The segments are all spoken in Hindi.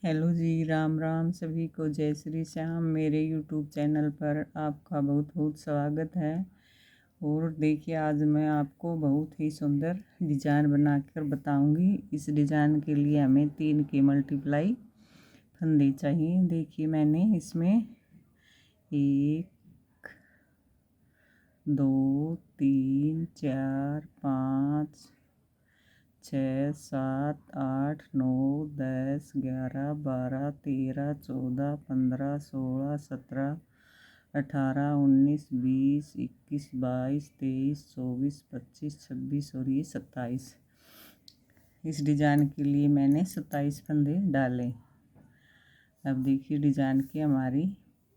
हेलो जी, राम राम सभी को। जय श्री श्याम। मेरे यूट्यूब चैनल पर आपका बहुत बहुत स्वागत है। और देखिए, आज मैं आपको बहुत ही सुंदर डिज़ाइन बनाकर बताऊंगी। इस डिज़ाइन के लिए हमें 3 के मल्टीप्लाई फंदे चाहिए। देखिए, मैंने इसमें 1 2 3 4 5 6 7 8 9 10 11 12 13 14 15 16 17 18 19 20 21 22 23 24 25 26 और ये 27। इस डिज़ाइन के लिए मैंने 27 फंदे डाले। अब देखिए, डिज़ाइन की हमारी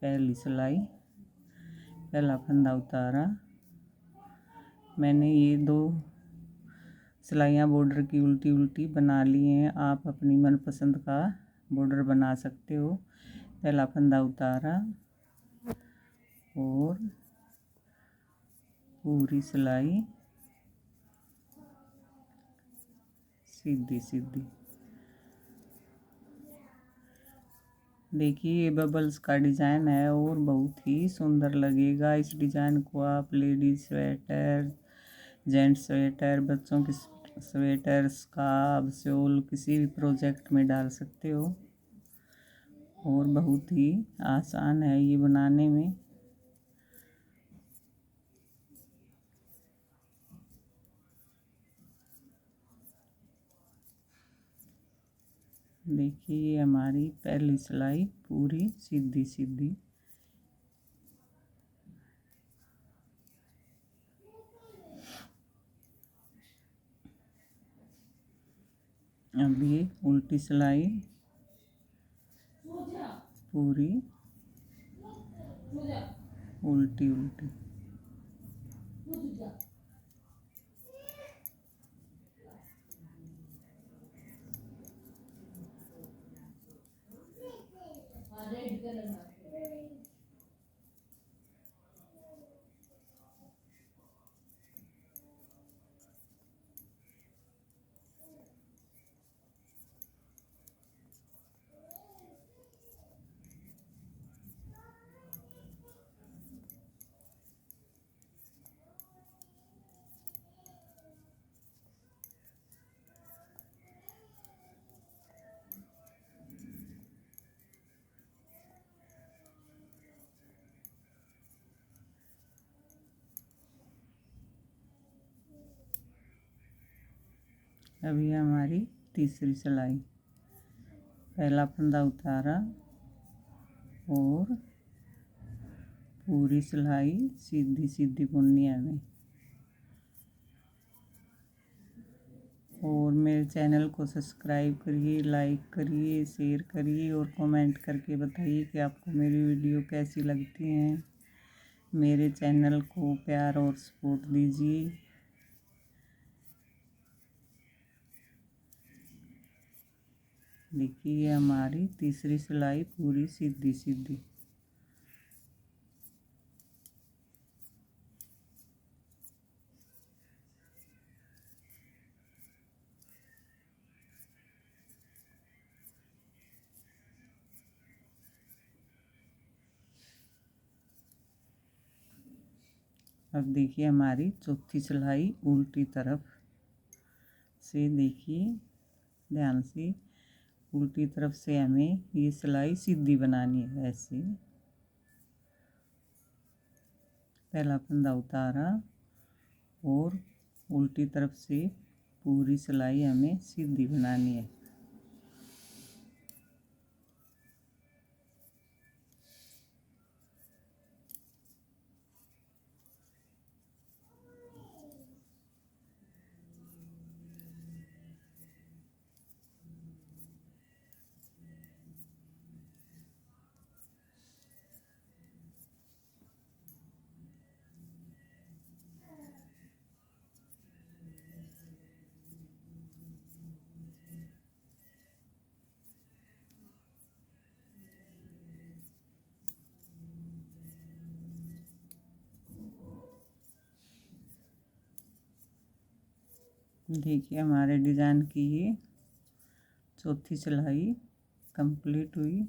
पहली सिलाई, पहला फंदा उतारा। मैंने ये 2 सिलाइयाँ बॉर्डर की उल्टी उल्टी बना ली हैं। आप अपनी मनपसंद का बॉर्डर बना सकते हो। पहला फंदा उतारा और पूरी सिलाई सीधी सीधी। देखिए, ये बबल्स का डिज़ाइन है और बहुत ही सुंदर लगेगा। इस डिज़ाइन को आप लेडीज स्वेटर, जेंट्स स्वेटर, बच्चों की स्वेटर, स्कार्फ, शॉल किसी भी प्रोजेक्ट में डाल सकते हो और बहुत ही आसान है ये बनाने में। देखिए, ये हमारी पहली सिलाई पूरी सीधी सीधी। अब ये उल्टी सिलाई पूरी उल्टी उल्टी। अभी हमारी तीसरी सिलाई, पहला फंदा उतारा और पूरी सिलाई सीधी सीधी बुननी है हमें। और मेरे चैनल को सब्सक्राइब करिए, लाइक करिए, शेयर करिए और कमेंट करके बताइए कि आपको मेरी वीडियो कैसी लगती हैं। मेरे चैनल को प्यार और सपोर्ट दीजिए। देखिए, हमारी तीसरी सिलाई पूरी सीधी सीधी। अब देखिए, हमारी चौथी सिलाई उल्टी तरफ से। देखिए ध्यान से, उल्टी तरफ से हमें ये सिलाई सीधी बनानी है। ऐसे पहला फंदा उतारा और उल्टी तरफ से पूरी सिलाई हमें सीधी बनानी है। देखिए, हमारे डिज़ाइन की ये चौथी सिलाई कंप्लीट हुई।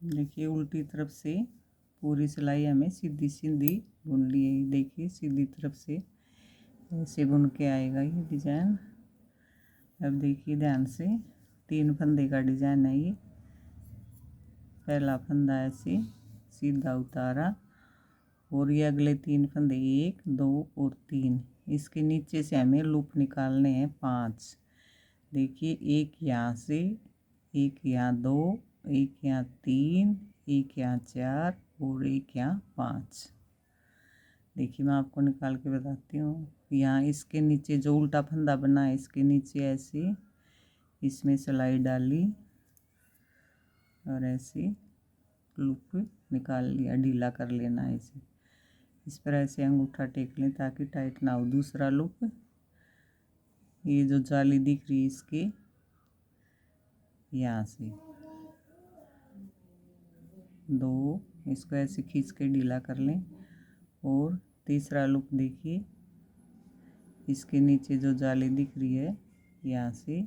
देखिए उल्टी तरफ से पूरी सिलाई हमें सीधी सीधी बुन ली है। देखिए सीधी तरफ से ऐसे बुन के आएगा ये डिज़ाइन। अब देखिए ध्यान से 3 फंदे का डिज़ाइन है ये। पहला फंदा ऐसे सीधा उतारा और ये अगले 3 फंदे 1 2 और 3, इसके नीचे से हमें लूप निकालने हैं 5। देखिए एक यहाँ से, एक यहाँ 2, एक यहाँ 3, एक यहाँ 4 और एक यहाँ 5। देखिए मैं आपको निकाल के बताती हूँ। यहाँ इसके नीचे जो उल्टा फंदा बना है इसके नीचे ऐसे इसमें सिलाई डाली और ऐसे लूप निकाल लिया, ढीला कर लेना है इसे। इस पर ऐसे अंगूठा टेक लें ताकि टाइट ना हो। दूसरा लूप ये जो जाली दिख रही है इसके यहाँ से 2, इसको ऐसे खींच के ढीला कर लें। और तीसरा लूप देखिए इसके नीचे जो जाली दिख रही है यहाँ से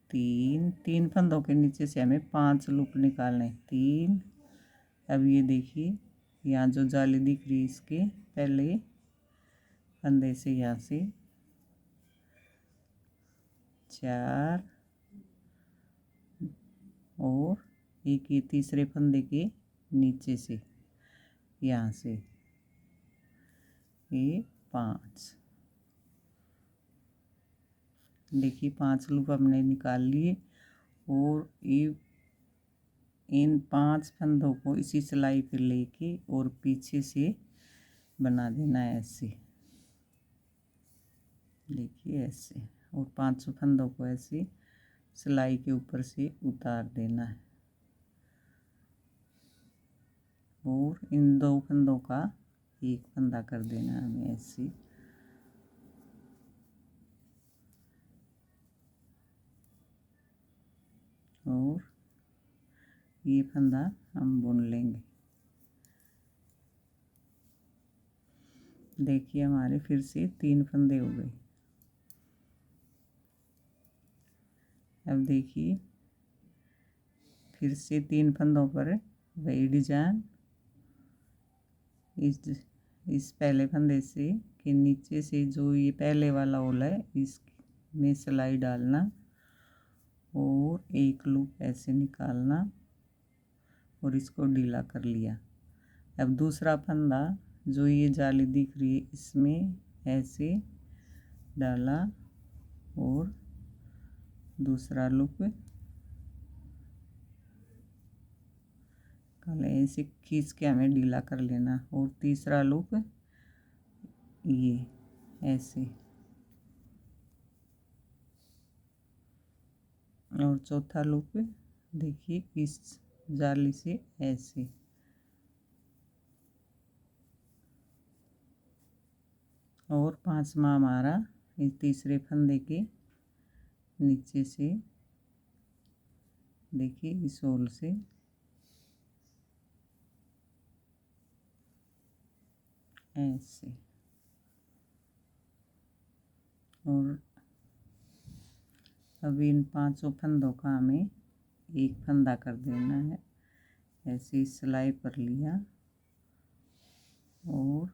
3 फंदों के नीचे से हमें 5 लूप निकालने 3। अब ये देखिए यहाँ जो जाली दिख रही है इसके पहले फंदे से यहाँ से 4 और एक ये तीसरे फंदे के नीचे से यहाँ से ये 5। देखिए 5 लूप हमने निकाल लिए और ये इन 5 फंदों को इसी सिलाई पे लेके और पीछे से बना देना है ऐसे। देखिए ऐसे, और 5 फंदों को ऐसे सिलाई के ऊपर से उतार देना है और इन 2 फंदों का एक फंदा कर देना है हमें ऐसे। और ये फंदा हम बुन लेंगे। देखिए हमारे फिर से 3 फंदे हो गए। अब देखिए फिर से 3 फंदों पर वही डिजाइन इस पहले फंदे से के नीचे से जो ये पहले वाला होल है इसमें सिलाई डालना और एक लूप ऐसे निकालना और इसको ढीला कर लिया। अब दूसरा फंदा जो ये जाली दिख रही है इसमें ऐसे डाला और दूसरा लूप ऐसे खींच के हमें ढीला कर लेना और तीसरा लूप ये ऐसे और चौथा लूप देखिए इस जाली से ऐसे। और 5वां हमारा इस तीसरे फंदे के नीचे से देखिए इस होल से ऐसे। और अब इन 5 फंदों का हमें एक फंदा कर देना है ऐसे सिलाई पर लिया और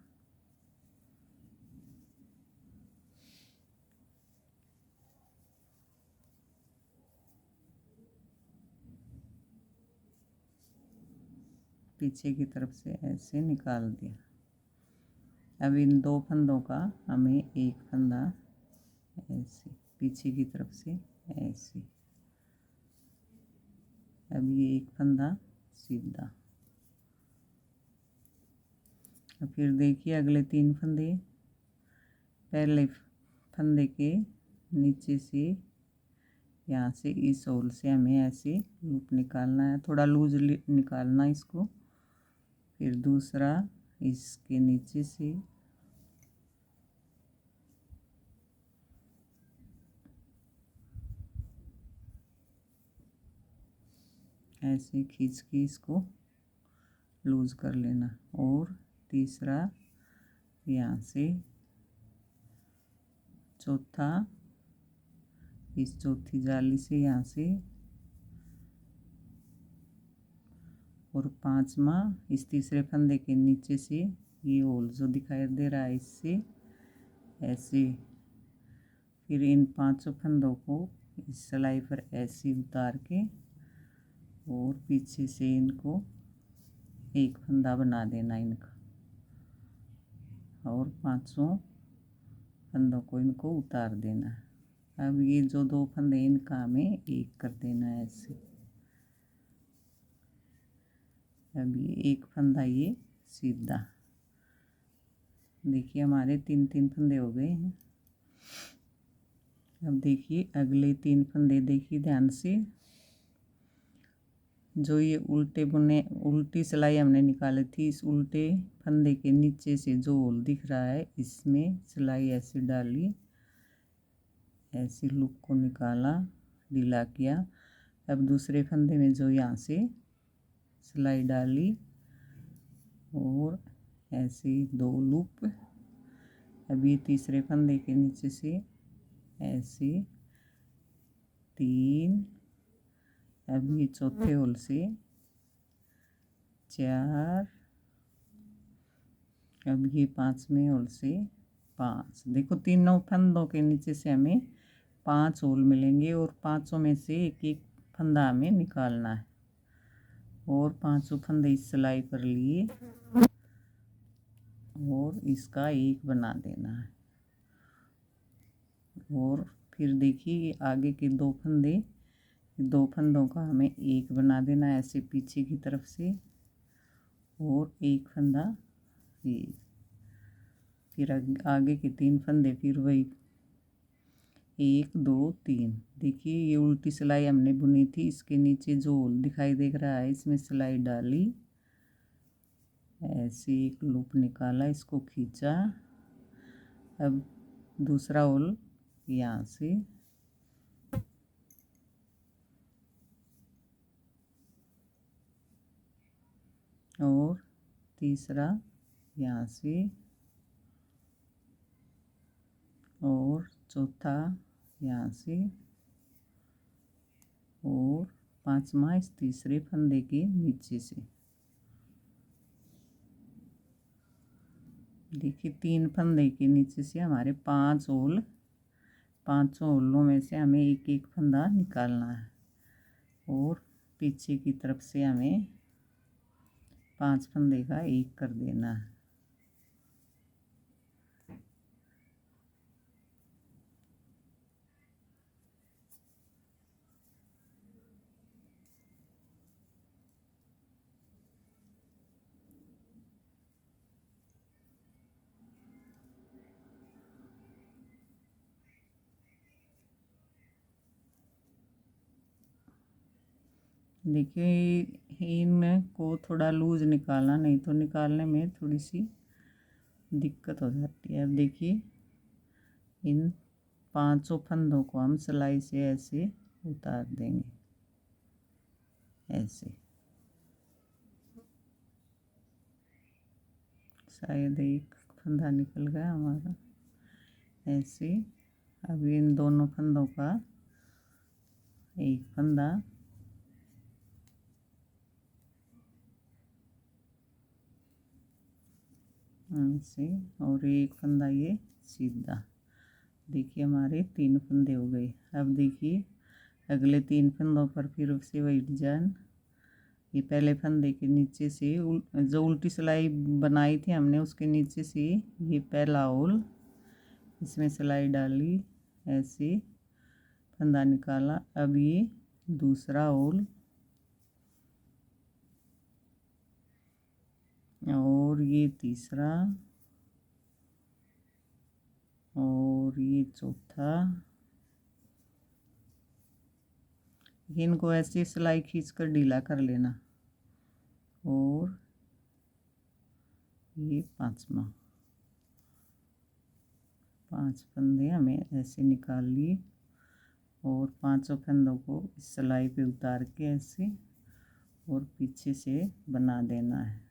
पीछे की तरफ से ऐसे निकाल दिया। अब इन 2 फंदों का हमें एक फंदा ऐसे पीछे की तरफ से ऐसे। अब ये एक फंदा सीधा। अब फिर देखिए अगले 3 फंदे पहले फंदे के नीचे से यहाँ से इस होल से हमें ऐसे लूप निकालना है, थोड़ा लूज निकालना इसको। फिर दूसरा इसके नीचे से ऐसे खींच के इसको लूज कर लेना और तीसरा यहाँ से चौथा इस चौथी जाली से यहाँ से, और पांचवा इस तीसरे फंदे के नीचे से ये होल जो दिखाई दे रहा है इससे ऐसे। फिर इन पांचों फंदों को इस सिलाई पर ऐसे उतार के और पीछे से इनको एक फंदा बना देना इनका, और पांचों फंदों को इनको उतार देना। अब ये जो दो फंदे इनका हमें एक कर देना है ऐसे। अब ये एक फंदा ये सीधा, देखिए हमारे तीन तीन फंदे हो गए हैं। अब देखिए अगले तीन फंदे देखिए ध्यान से, जो ये उल्टे बुने उल्टी सिलाई हमने निकाली थी, इस उल्टे फंदे के नीचे से जो होल दिख रहा है इसमें सिलाई ऐसे डाली, ऐसे लूप को निकाला, ढीला किया। अब दूसरे फंदे में जो यहाँ से सिलाई डाली और ऐसे दो लूप। अब ये तीसरे फंदे के नीचे से ऐसे तीन, अब ये चौथे होल से चार, अब ये पांचवें होल से पांच। देखो तीनों फंदों के नीचे से हमें पांच होल मिलेंगे और पांचों में से एक एक फंदा हमें निकालना है, और पांचों फंदे इस सिलाई पर लिए और इसका एक बना देना है। और फिर देखिए आगे के दो फंदे, दो फंदों का हमें एक बना देना है ऐसे पीछे की तरफ से, और एक फंदा ये। फिर आगे के तीन फंदे फिर वही एक दो तीन। देखिए ये उल्टी सिलाई हमने बुनी थी, इसके नीचे जो होल दिखाई दे रहा है इसमें सिलाई डाली, ऐसे एक लूप निकाला, इसको खींचा। अब दूसरा होल यहाँ से, और तीसरा यहाँ से, और चौथा यहाँ से, और पांचवा इस तीसरे फंदे के नीचे से। देखिए तीन फंदे के नीचे से हमारे पांच होल, पांचों होलों में से हमें एक एक फंदा निकालना है, और पीछे की तरफ से हमें पांच फंदे का एक कर देना है। देखिए इनको थोड़ा लूज निकालना, नहीं तो निकालने में थोड़ी सी दिक्कत हो जाती है। अब देखिए इन पांचों फंदों को हम सिलाई से ऐसे उतार देंगे ऐसे, शायद एक फंदा निकल गया हमारा ऐसे। अब इन दोनों फंदों का एक फंदा ऐसे, और एक फंदा ये सीधा। देखिए हमारे तीन फंदे हो गए। अब देखिए अगले तीन फंदों पर फिर से वही डिजाइन, ये पहले फंदे के नीचे से जो उल्टी सिलाई बनाई थी हमने उसके नीचे से ये पहला होल, इसमें सिलाई डाली, ऐसे फंदा निकाला। अब ये दूसरा होल, और ये तीसरा, और ये चौथा। इनको ऐसे सिलाई खींचकर ढीला कर लेना, और ये पांचवा। पांच फंदे हमें ऐसे निकाल लिए, और पांचों फंदों को इस सिलाई पे उतार के ऐसे और पीछे से बना देना है।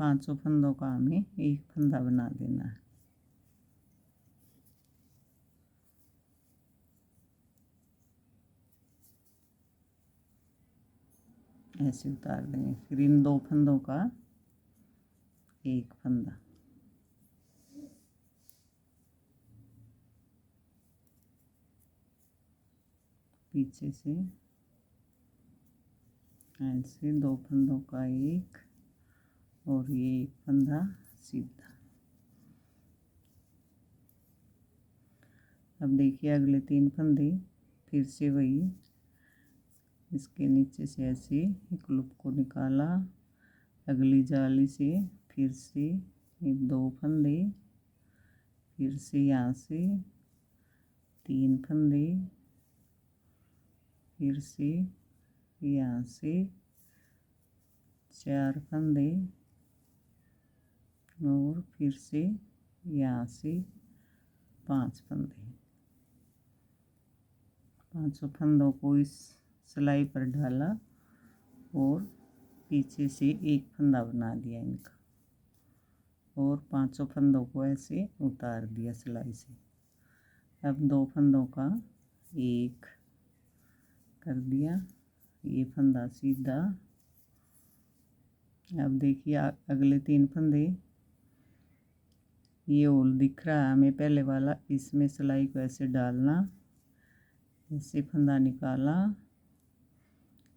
पांचों फंदों का हमें एक फंदा बना देना है। ऐसे उतार देंगे। फिर इन दो फंदों का एक फंदा, पीछे से ऐसे दो फंदों का एक, और ये एक फंदा सीधा। अब देखिए अगले 3 फंदे फिर से वही, इसके नीचे से ऐसे एक लूप को निकाला, अगली जाली से फिर से ये 2 फंदे, फिर से यहाँ से 3 फंदे, फिर से यहाँ से 4 फंदे, और फिर से यहाँ से 5 फंदे। पांचों फंदों को इस सिलाई पर डाला और पीछे से एक फंदा बना दिया इनका, और पांचों फंदों को ऐसे उतार दिया सिलाई से। अब 2 फंदों का एक कर दिया, ये फंदा सीधा। अब देखिए अगले 3 फंदे, ये होल दिख रहा है हमें पहले वाला, इसमें सिलाई को ऐसे डालना, ऐसे फंदा निकाला।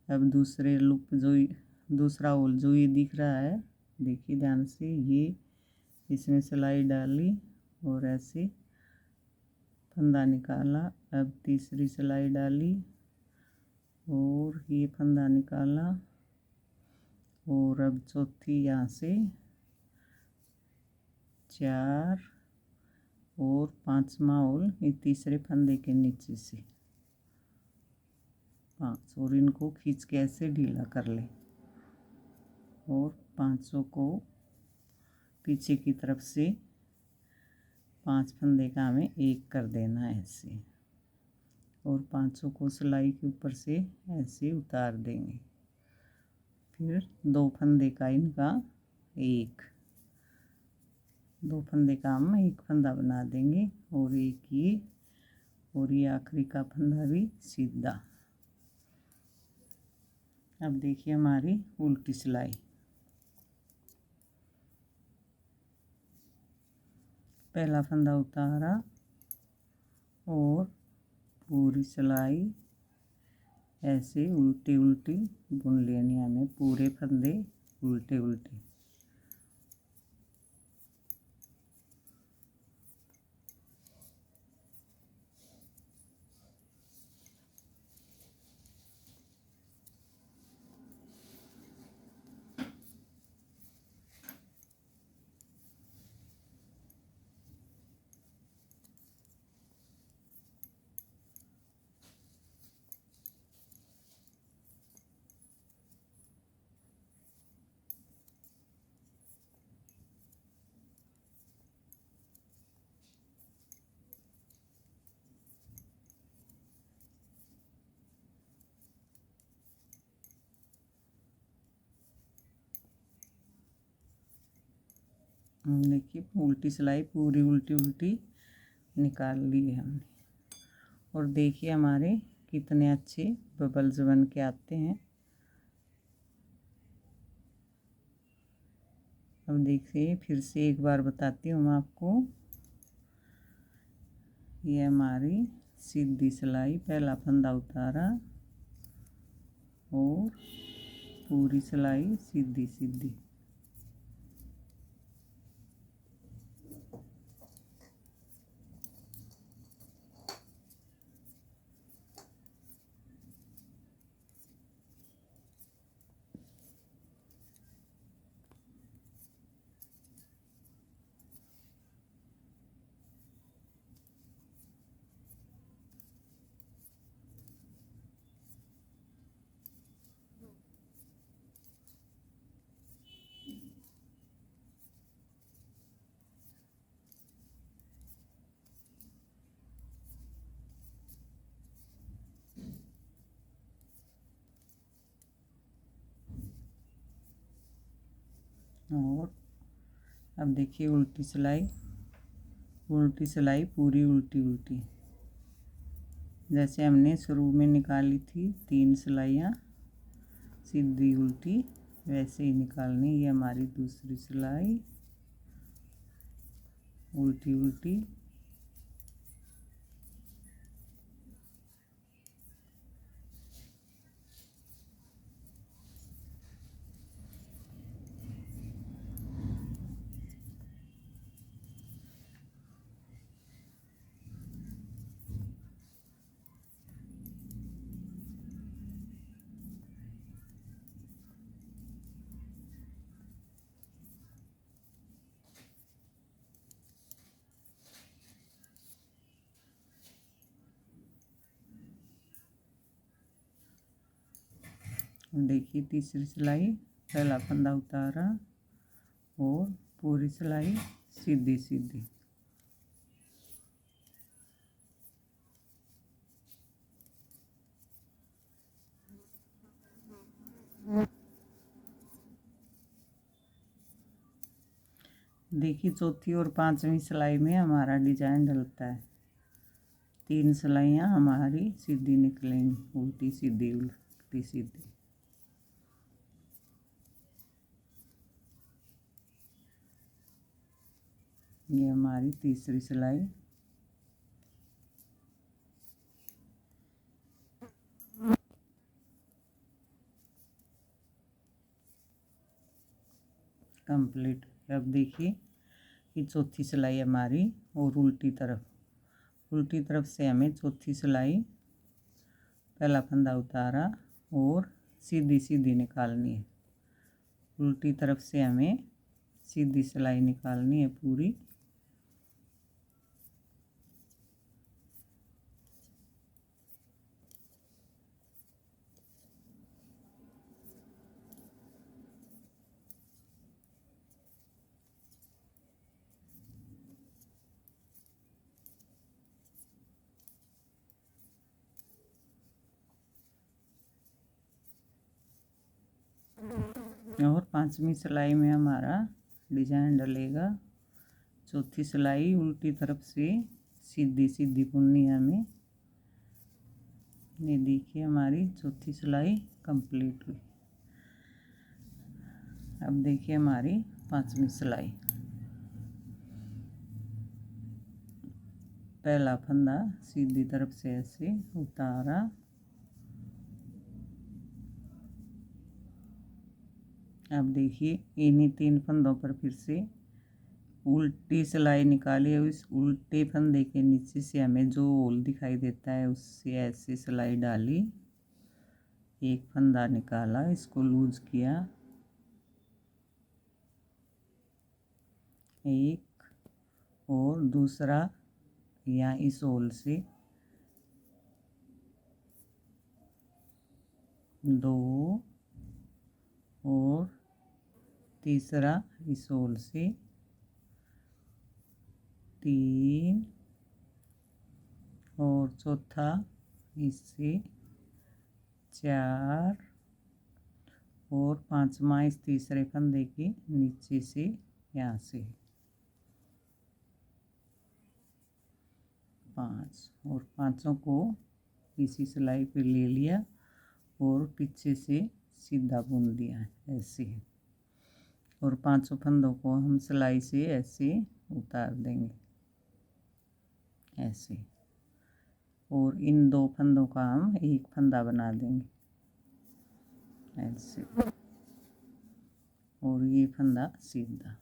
अब दूसरे लूप जो दूसरा होल जो ये दिख रहा है, देखिए ध्यान से, ये इसमें सिलाई डाली और ऐसे फंदा निकाला। अब तीसरी सिलाई डाली और ये फंदा निकाला, और अब चौथी यहाँ से 4 और 5वां होल ये तीसरे फंदे के नीचे से 5, और इनको खींच के ऐसे ढीला कर ले, और 5 को पीछे की तरफ से 5 फंदे का हमें एक कर देना है ऐसे, और 5 को सिलाई के ऊपर से ऐसे उतार देंगे। फिर 2 फंदे का इनका एक, 2 फंदे का हम एक फंदा बना देंगे, और एक ये, और ये आखिरी का फंदा भी सीधा। अब देखिए हमारी उल्टी सिलाई। पहला फंदा उतारा और पूरी सिलाई ऐसे उल्टी उल्टी बुन लेनी हमें, पूरे फंदे उल्टे उल्टे। देखिए उल्टी सिलाई पूरी उल्टी उल्टी निकाल ली है हमने, और देखिए हमारे कितने अच्छे बबल्स बन के आते हैं। अब देखिए फिर से एक बार बताती हूँ मैं आपको, ये हमारी सीधी सिलाई, पहला फंदा उतारा और पूरी सिलाई सीधी सीधी। और अब देखिए उल्टी सिलाई पूरी उल्टी उल्टी, जैसे हमने शुरू में निकाली थी 3 सिलाइयाँ सीधी उल्टी, वैसे ही निकालनी। ये हमारी दूसरी सिलाई उल्टी उल्टी, देखिए तीसरी सिलाई पहला फंदा उतारा और पूरी सिलाई सीधी सीधी। देखिए चौथी और पांचवी सिलाई में हमारा डिजाइन डलता है। 3 सिलाइयाँ हमारी सीधी निकलेंगी, उल्टी सीधी उल्टी सीधी। ये हमारी तीसरी सिलाई। कंप्लीट। अब देखिए ये चौथी सिलाई हमारी और उल्टी तरफ से हमें चौथी सिलाई पहला फंदा उतारा और सीधी सीधी निकालनी है। उल्टी तरफ से हमें सीधी सिलाई निकालनी है पूरी। और पांचवी सिलाई में हमारा डिजाइन डलेगा। चौथी सिलाई उल्टी तरफ से सीधी सीधी बुननी है हमें। ये देखिए हमारी चौथी सिलाई कंप्लीट हुई। अब देखिए हमारी पांचवी सिलाई। पहला फंदा सीधी तरफ से ऐसे उतारा, अब देखिए इन्हीं 3 फंदों पर फिर से उल्टी सिलाई निकाली। उस उल्टे फंदे के नीचे से हमें जो होल दिखाई देता है उससे ऐसे सिलाई डाली, एक फंदा निकाला, इसको लूज किया, एक और दूसरा यहाँ इस होल से 2 और तीसरा इस होल से 3 और चौथा इससे 4 और पांचवा इस तीसरे फंदे के नीचे से यहाँ से 5 और पांचों को इसी सिलाई पे ले लिया और पीछे से सीधा बुन दिया ऐसे। और पांचों फंदों को हम सिलाई से ऐसे उतार देंगे ऐसे, और इन 2 फंदों का हम एक फंदा बना देंगे ऐसे, और ये फंदा सीधा।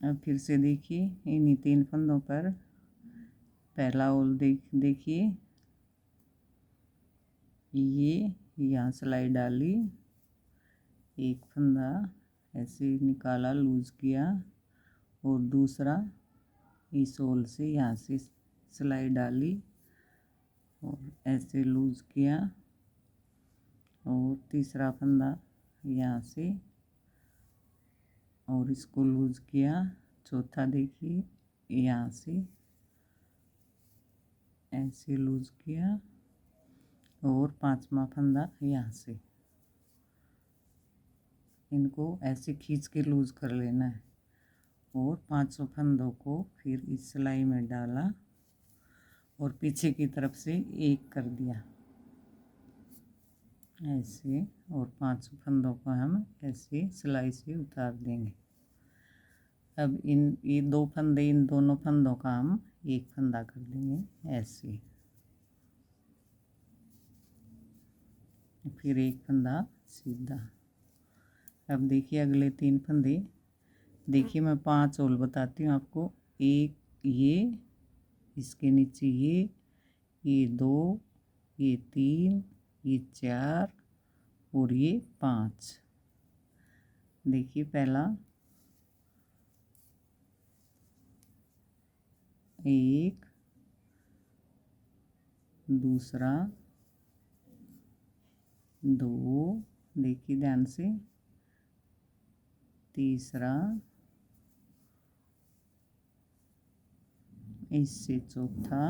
अब फिर से देखिए इन्हीं 3 फंदों पर पहला होल देखिए, ये यहाँ सिलाई डाली, एक फंदा ऐसे निकाला, लूज किया, और दूसरा इस होल से यहाँ से सिलाई डाली और ऐसे लूज किया, और तीसरा फंदा यहाँ से और इसको लूज किया, चौथा देखिए यहाँ से ऐसे लूज किया, और पांचवा फंदा यहाँ से इनको ऐसे खींच के लूज कर लेना है और 5 फंदों को फिर इस सिलाई में डाला और पीछे की तरफ से एक कर दिया ऐसे, और 5 फंदों को हम ऐसे सिलाई से उतार देंगे। अब ये 2 फंदे, इन दोनों फंदों का हम एक फंदा कर देंगे ऐसे, फिर एक फंदा सीधा। अब देखिए अगले 3 फंदे, देखिए मैं 5 और बताती हूँ आपको। एक ये, इसके नीचे ये 2, ये 3, ये 4 और ये 5। देखिए पहला, एक, दूसरा 2, देखिए ध्यान से, तीसरा, इससे चौथा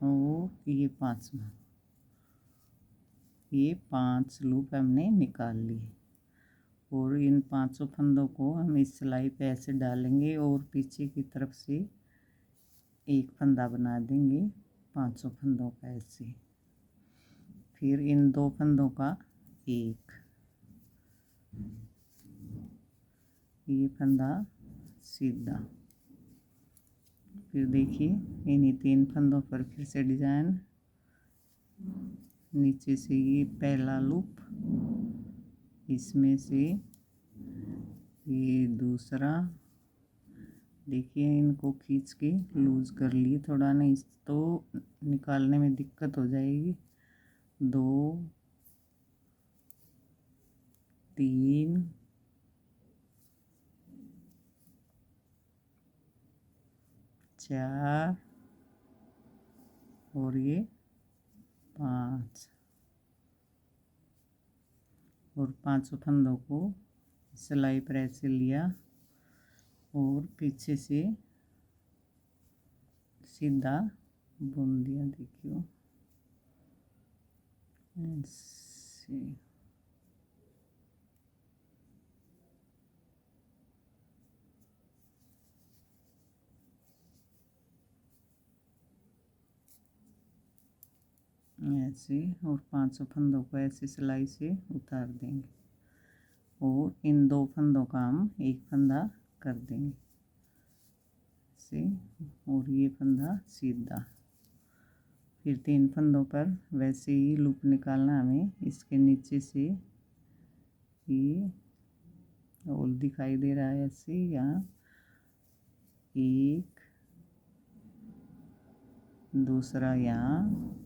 और ये 5वां। ये 5 लूप हमने निकाल लिए और इन 5 फंदों को हम इस सिलाई पे ऐसे डालेंगे और पीछे की तरफ से एक फंदा बना देंगे 5 फंदों का ऐसे, फिर इन 2 फंदों का एक, ये फंदा सीधा। फिर देखिए इन्हीं 3 फंदों पर फिर से डिजाइन, नीचे से ये पहला लूप, इसमें से ये दूसरा, देखिए इनको खींच के लूज कर लिए थोड़ा, नहीं तो निकालने में दिक्कत हो जाएगी। 2, 3, 4 और ये 5, और 5 फंदों को सिलाई पर ऐसे लिया और पीछे से सीधा बुन दिया। देखिए ऐसे, ऐसे, और 5 फंदों को ऐसे सिलाई से उतार देंगे और इन 2 फंदों का हम एक फंदा कर देंगे ऐसे, और ये फंदा सीधा। फिर 3 फंदों पर वैसे ही लूप निकालना हमें, इसके नीचे से ये और दिखाई दे रहा है ऐसे, यहाँ एक, दूसरा यहाँ,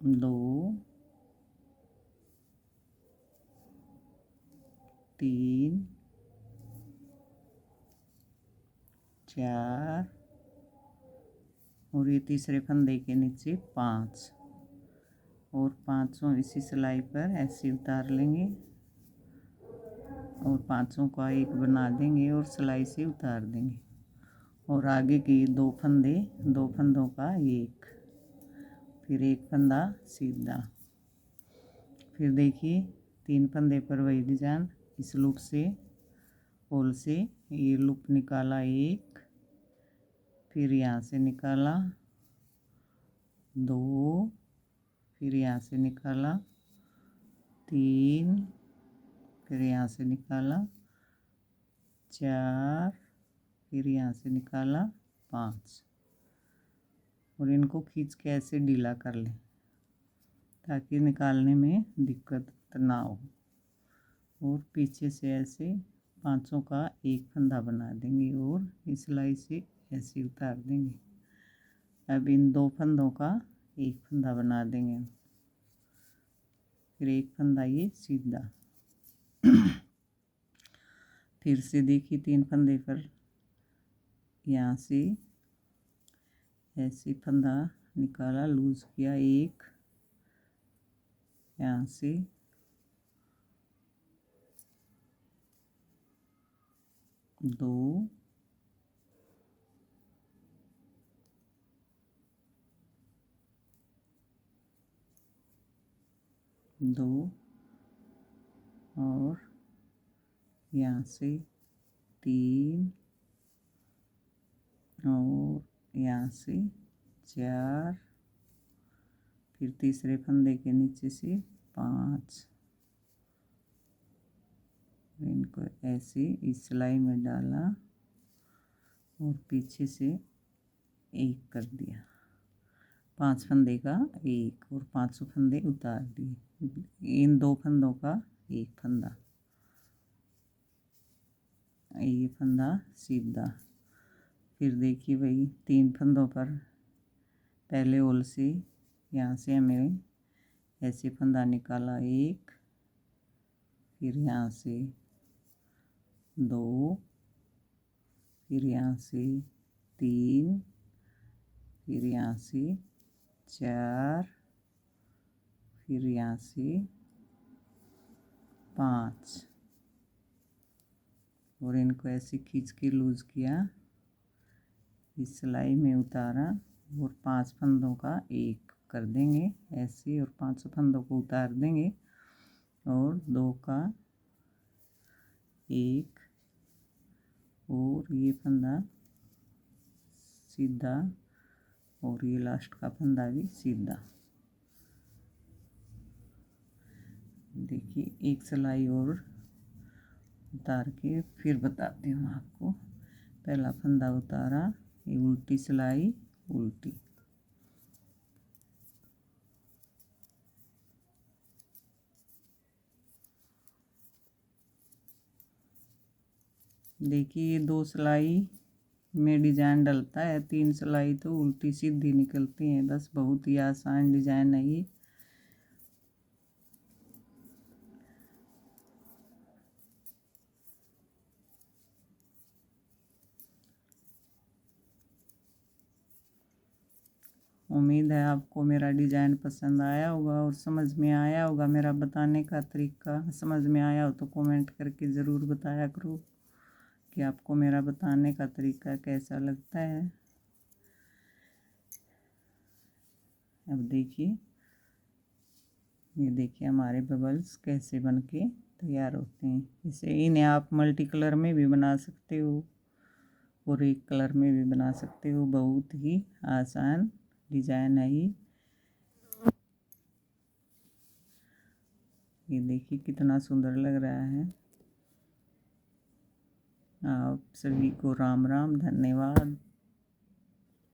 दो, 3, 4 और ये तीसरे फंदे के नीचे 5, और 5 इसी सिलाई पर ऐसे उतार लेंगे और 5 का एक बना देंगे और सिलाई से उतार देंगे, और आगे की 2 फंदे, 2 फंदों का एक, फिर एक फंदा सीधा। फिर देखिए 3 फंदे पर वही डिजाइन, इस लूप से होल से ये लूप निकाला एक, फिर यहाँ से निकाला 2, फिर यहाँ से निकाला 3, फिर यहाँ से निकाला 4, फिर यहाँ से निकाला 5, और इनको खींच के ऐसे ढीला कर लें ताकि निकालने में दिक्कत ना हो, और पीछे से ऐसे 5 का एक फंदा बना देंगे और इस सिलाई से ऐसे उतार देंगे। अब इन 2 फंदों का एक फंदा बना देंगे, फिर एक फंदा ये सीधा। फिर से देखिए 3 फंदे पर यहाँ से ऐसे फंदा निकाला, लूज किया एक, यहाँ से 2, 2 और यहाँ से 3 और यहाँ से 4, फिर तीसरे फंदे के नीचे से 5, इनको ऐसे इस सिलाई में डाला और पीछे से 1 कर दिया, 5 फंदे का 1 और 5 फंदे उतार दिए। इन 2 फंदों का 1 फंदा, ये फंदा सीधा। फिर देखिए भाई 3 फंदों पर पहले होल से यहाँ से हमें ऐसे फंदा निकाला 1, फिर यहाँ से 2, फिर यहाँ से 3, फिर यहाँ से 4, फिर यहाँ से 5 और इनको ऐसे खींच के लूज़ किया, इस सिलाई में उतारा और 5 फंदों का 1 कर देंगे ऐसे और 5 फंदों को उतार देंगे और 2 का 1 और ये फंदा सीधा और ये लास्ट का फंदा भी सीधा। देखिए एक सिलाई और उतार के फिर बताती हूँ आपको। पहला फंदा उतारा, ये उल्टी सिलाई उल्टी, देखिए 2 सिलाई में डिजाइन डलता है, 3 सिलाई तो उल्टी सीधी निकलती है। बस बहुत ही आसान डिजाइन है ये। उम्मीद है आपको मेरा डिजाइन पसंद आया होगा और समझ में आया होगा। मेरा बताने का तरीका समझ में आया हो तो कमेंट करके ज़रूर बताया करो कि आपको मेरा बताने का तरीका कैसा लगता है। अब देखिए, ये देखिए हमारे बबल्स कैसे बनके तैयार होते हैं। इसे इन्हें आप मल्टी कलर में भी बना सकते हो और एक कलर में भी बना सकते हो। बहुत ही आसान डिजाइन है ये देखिए कितना सुंदर लग रहा है। आप सभी को राम राम, धन्यवाद।